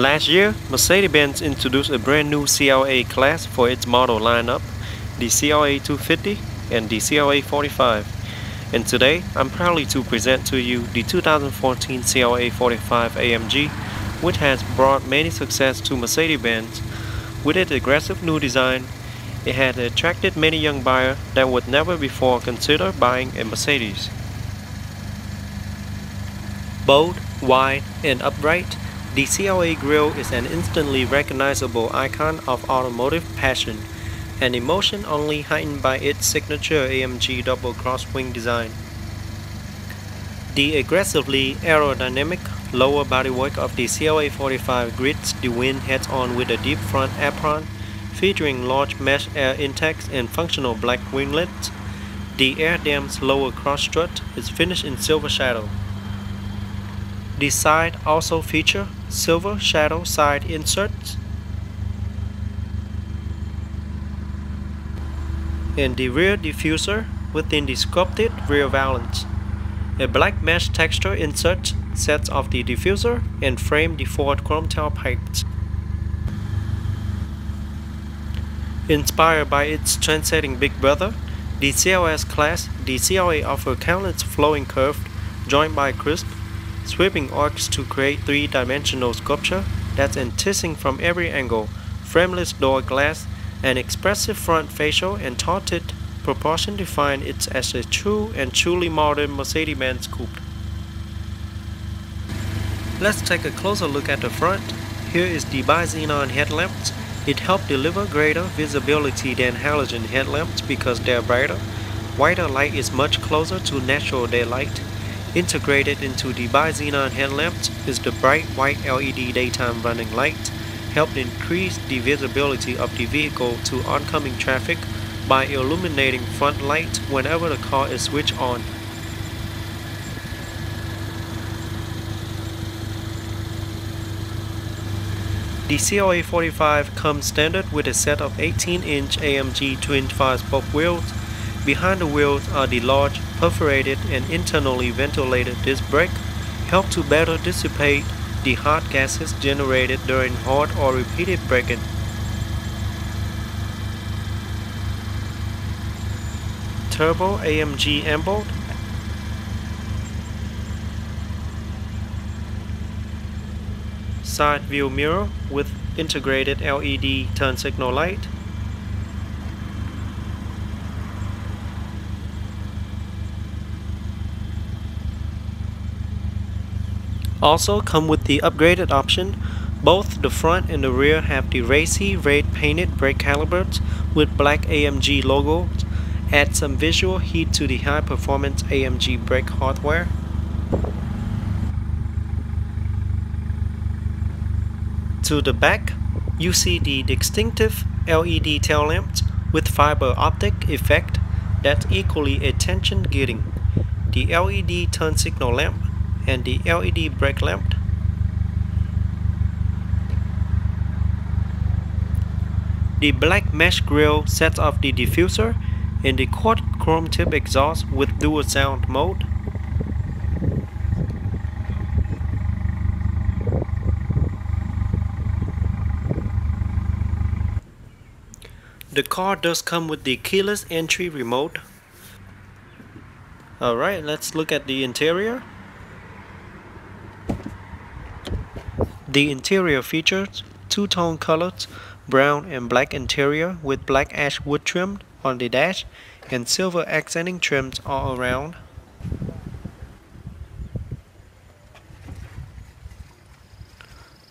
Last year, Mercedes-Benz introduced a brand new CLA class for its model lineup, the CLA250 and the CLA45. And today, I'm proudly to present to you the 2014 CLA45 AMG, which has brought many success to Mercedes-Benz. With its aggressive new design, it has attracted many young buyers that would never before consider buying a Mercedes. Bold, wide, and upright, the CLA grille is an instantly recognizable icon of automotive passion, an emotion only heightened by its signature AMG double crosswing design. The aggressively aerodynamic lower bodywork of the CLA45 grids the wind head-on with a deep front apron featuring large mesh air intakes and functional black winglets. The air-damped lower cross strut is finished in silver shadow. The side also feature silver shadow side inserts, and the rear diffuser within the sculpted rear valance. A black mesh texture insert sets off the diffuser and frame the forward chrome tailpipes. Inspired by its trendsetting big brother, the CLA-Class, the CLA offers countless flowing curves joined by crisp, sweeping arcs to create three-dimensional sculpture that's enticing from every angle, frameless door glass, an expressive front facial, and tilted proportion define it as a true and truly modern Mercedes-Benz coupe. Let's take a closer look at the front. Here is the bi-xenon headlamps. It helps deliver greater visibility than halogen headlamps because they're brighter. Whiter light is much closer to natural daylight. Integrated into the bi-xenon headlamps is the bright white LED daytime running light, helped increase the visibility of the vehicle to oncoming traffic by illuminating front light whenever the car is switched on. The CLA45 comes standard with a set of 18-inch AMG twin 5-spoke wheels. Behind the wheels are the large, perforated and internally ventilated disc brake, help to better dissipate the hot gases generated during hard or repeated braking. Turbo AMG emblem. Side view mirror with integrated LED turn signal light. Also come with the upgraded option. Both the front and the rear have the racy red painted brake calipers with black AMG logos. Add some visual heat to the high performance AMG brake hardware. To the back, you see the distinctive LED tail lamps with fiber optic effect that's equally attention-getting. The LED turn signal lamp and the LED brake lamp. The black mesh grille sets off the diffuser and the quad chrome tip exhaust with dual sound mode. The car does come with the keyless entry remote. Alright, let's look at the interior. The interior features two-tone colors, brown and black interior with black ash wood trim on the dash and silver accenting trims all around.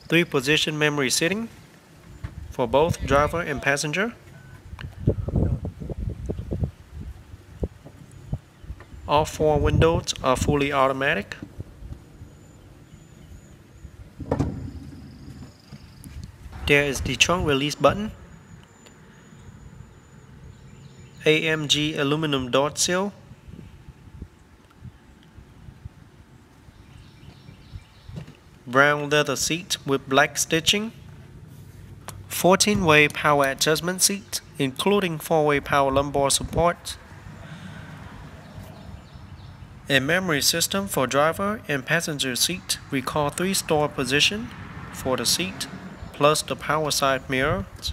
Three-position memory seating for both driver and passenger. All four windows are fully automatic. There is the trunk release button, AMG aluminum door sill brown leather seat with black stitching, 14-way power adjustment seat, including 4-way power lumbar support, a memory system for driver and passenger seat, recall 3-store position for the seat, plus the power side mirrors.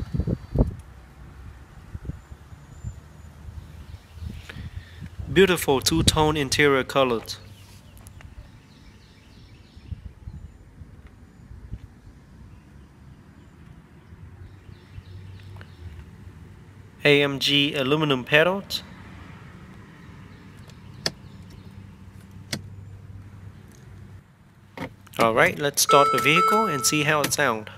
Beautiful two-tone interior colors. AMG aluminum pedals. Alright, let's start the vehicle and see how it sounds.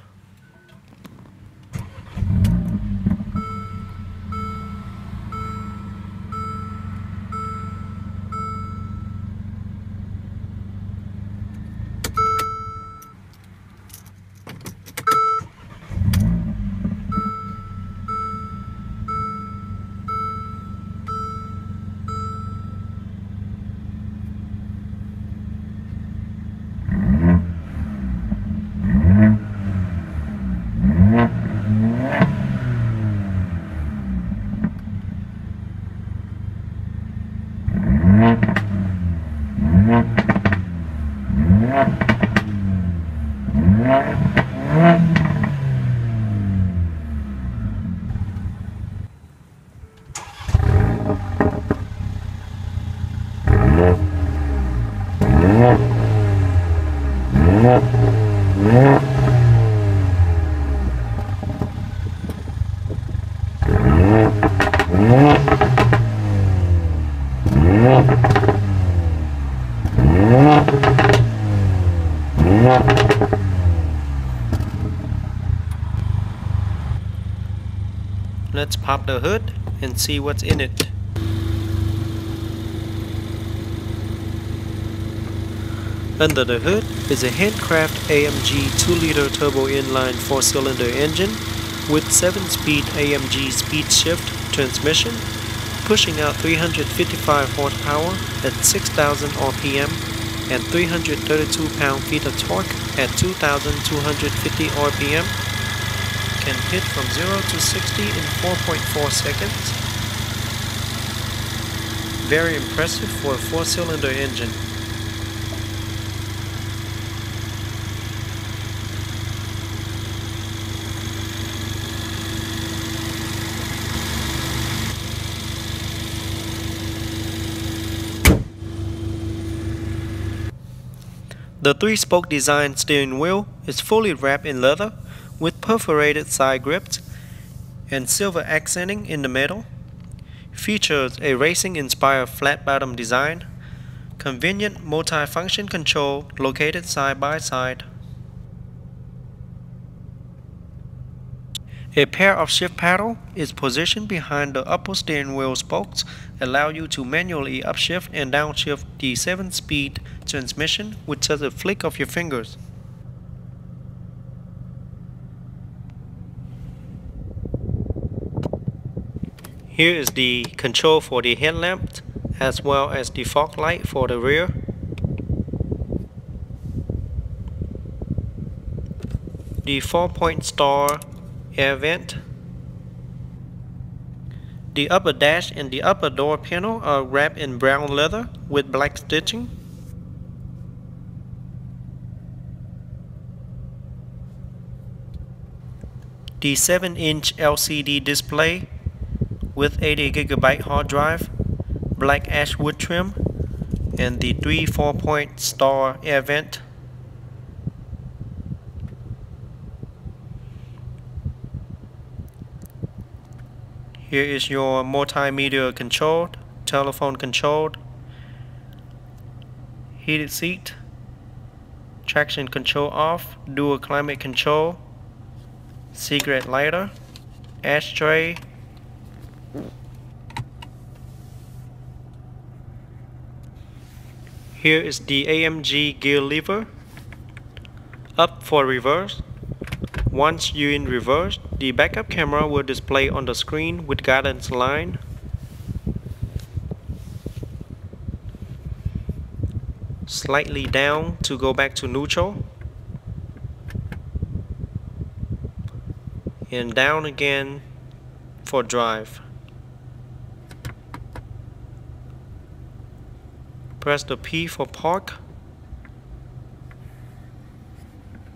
Let's pop the hood and see what's in it. Under the hood is a handcraft AMG 2-liter turbo inline 4-cylinder engine with 7-speed AMG speed shift transmission, pushing out 355 horsepower at 6,000 RPM and 332 pound-feet of torque at 2,250 RPM. Can hit from 0 to 60 in 4.4 seconds. Very impressive for a 4-cylinder engine. The 3-spoke design steering wheel is fully wrapped in leather with perforated side grips and silver accenting in the middle. Features a racing-inspired flat-bottom design, convenient multi-function control located side by side. A pair of shift paddle is positioned behind the upper steering wheel spokes, allow you to manually upshift and downshift the 7-speed transmission with just a flick of your fingers. Here is the control for the headlamp as well as the fog light for the rear. The 4-point star air vent. The upper dash and the upper door panel are wrapped in brown leather with black stitching. The 7-inch LCD display with 80GB hard drive, black ash wood trim, and the 3 4-point star air vent. Here is your multimedia controlled, telephone controlled, heated seat, traction control off, dual climate control, cigarette lighter, ashtray, here is the AMG gear lever, up for reverse. Once you're in reverse, the backup camera will display on the screen with guidance line. Slightly down to go back to neutral. and down again for drive. Press the P for park.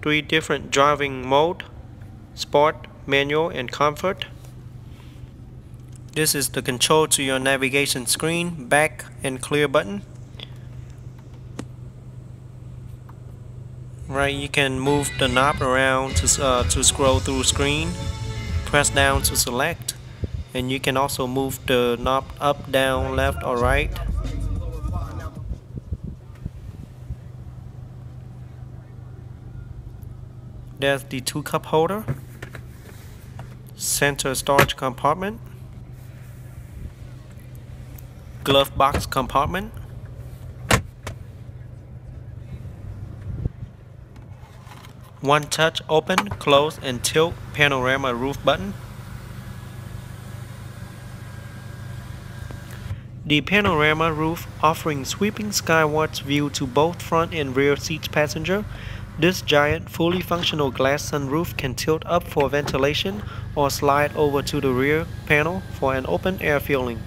3 different driving mode: sport, manual, and comfort. This is the control to your navigation screen, back and clear button. Right, you can move the knob around to scroll through screen. Press down to select, and you can also move the knob up, down, left, or right. There's the 2 cup holder, center storage compartment, glove box compartment, one touch open, close, and tilt panorama roof button. The panorama roof offering sweeping skywards view to both front and rear seats passenger. This giant fully functional glass sunroof can tilt up for ventilation or slide over to the rear panel for an open air feeling.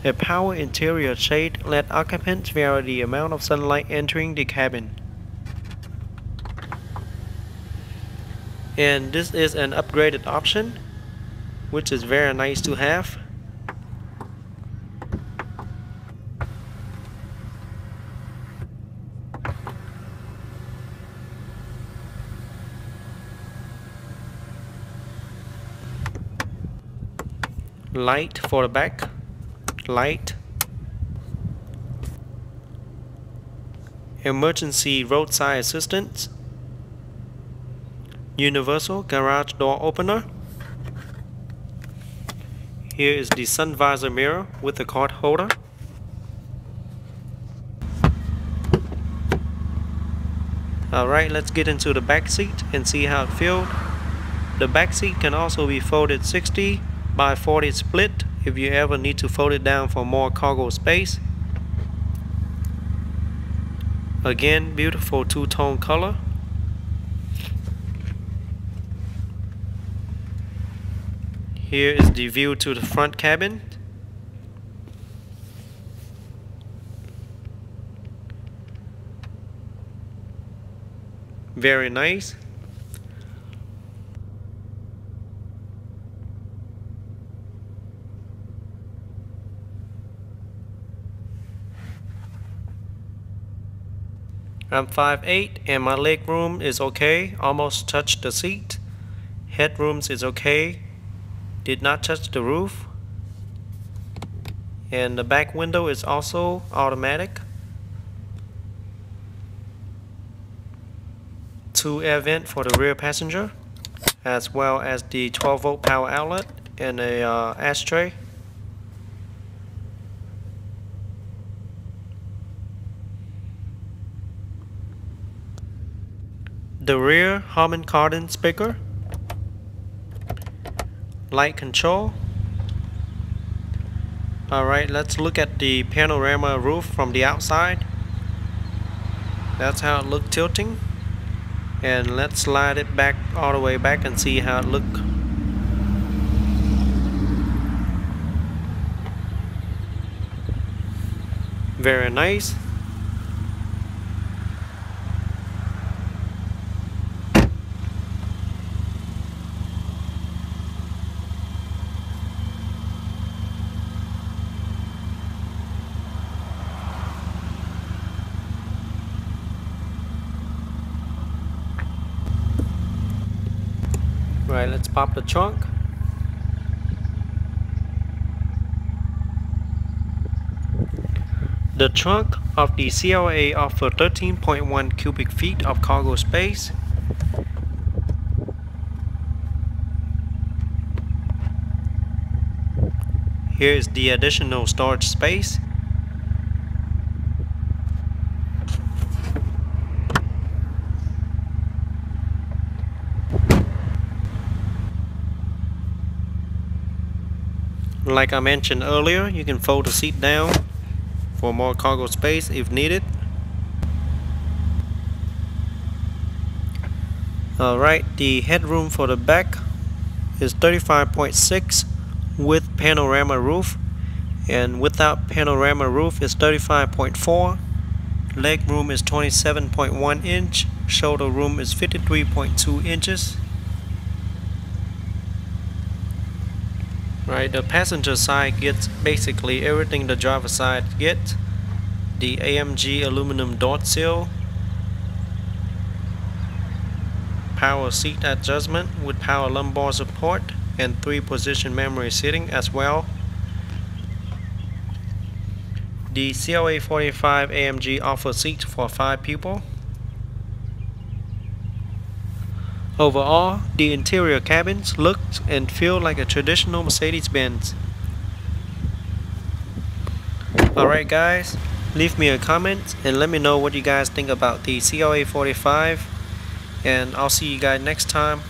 A power interior shade let occupants vary the amount of sunlight entering the cabin. And this is an upgraded option, which is very nice to have. Light for the back, light, emergency roadside assistance, universal garage door opener. Here is the sun visor mirror with the card holder. Alright, let's get into the back seat and see how it feels. The back seat can also be folded 60 by 40 split if you ever need to fold it down for more cargo space. Again, beautiful two-tone color. Here is the view to the front cabin. Very nice. I'm 5'8" and my leg room is okay, almost touched the seat. Headrooms is okay, did not touch the roof. And the back window is also automatic. 2 air vent for the rear passenger, as well as the 12-volt power outlet and a ashtray. The rear Harman Kardon speaker, light control. Alright, let's look at the panorama roof from the outside. That's how it looked tilting. And let's slide it back all the way back and see how it looked. Very nice. Right, let's pop the trunk. The trunk of the CLA offers 13.1 cubic feet of cargo space. Here is the additional storage space. Like I mentioned earlier, you can fold the seat down for more cargo space if needed. Alright, the headroom for the back is 35.6 with panorama roof, and without panorama roof is 35.4. Leg room is 27.1 inch, shoulder room is 53.2 inches. Right, the passenger side gets basically everything the driver side gets. The AMG aluminum door sill, power seat adjustment with power lumbar support, and 3-position memory seating as well. The CLA45 AMG offers seats for 5 people. Overall, the interior cabins look and feel like a traditional Mercedes-Benz. Alright guys, leave me a comment and let me know what you guys think about the CLA45, and I'll see you guys next time.